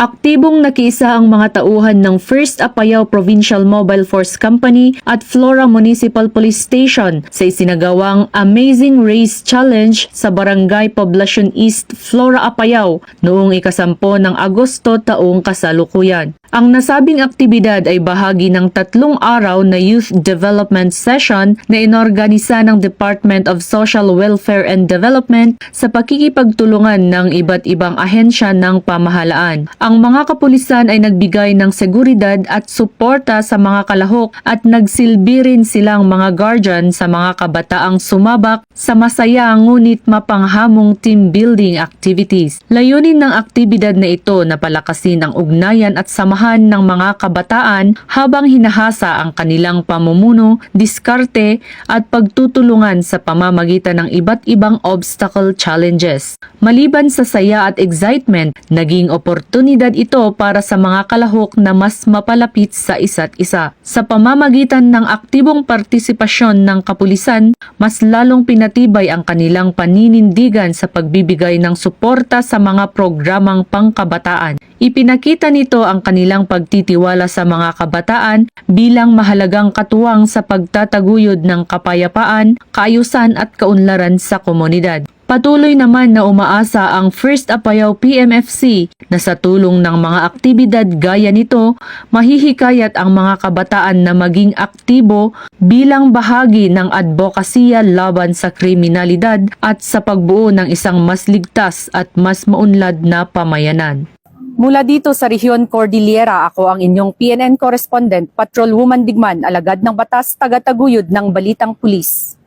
Aktibong nakiisa ang mga tauhan ng First Apayao Provincial Mobile Force Company at Flora Municipal Police Station sa isinagawang Amazing Race Challenge sa Barangay Poblacion East, Flora, Apayao noong ika-10 ng Agosto taong kasalukuyan. Ang nasabing aktibidad ay bahagi ng 3 araw na youth development session na inorganisa ng Department of Social Welfare and Development sa pakikipagtulungan ng iba't ibang ahensya ng pamahalaan. Ang mga kapulisan ay nagbigay ng seguridad at suporta sa mga kalahok at nagsilbi rin silang mga guardian sa mga kabataang sumabak sa masaya ngunit mapanghamong team building activities. Layunin ng aktibidad na ito na palakasin ang ugnayan at samahan ng mga kabataan habang hinahasa ang kanilang pamumuno, diskarte at pagtutulungan sa pamamagitan ng iba't ibang obstacle challenges. Maliban sa saya at excitement, naging oportunidad ito para sa mga kalahok na mas mapalapit sa isa't isa. Sa pamamagitan ng aktibong partisipasyon ng kapulisan, mas lalong pinatibay ang kanilang paninindigan sa pagbibigay ng suporta sa mga programang pangkabataan. Ipinakita nito ang kanilang pagtitiwala sa mga kabataan bilang mahalagang katuwang sa pagtataguyod ng kapayapaan, kaayusan at kaunlaran sa komunidad. Patuloy naman na umaasa ang First Apayao PMFC na sa tulong ng mga aktibidad gaya nito, mahihikayat ang mga kabataan na maging aktibo bilang bahagi ng advokasya laban sa kriminalidad at sa pagbuo ng isang mas ligtas at mas maunlad na pamayanan. Mula dito sa Rehiyon Cordillera, ako ang inyong PNN correspondent, Patrolwoman Digman, alagad ng batas, tagataguyod ng Balitang Pulis.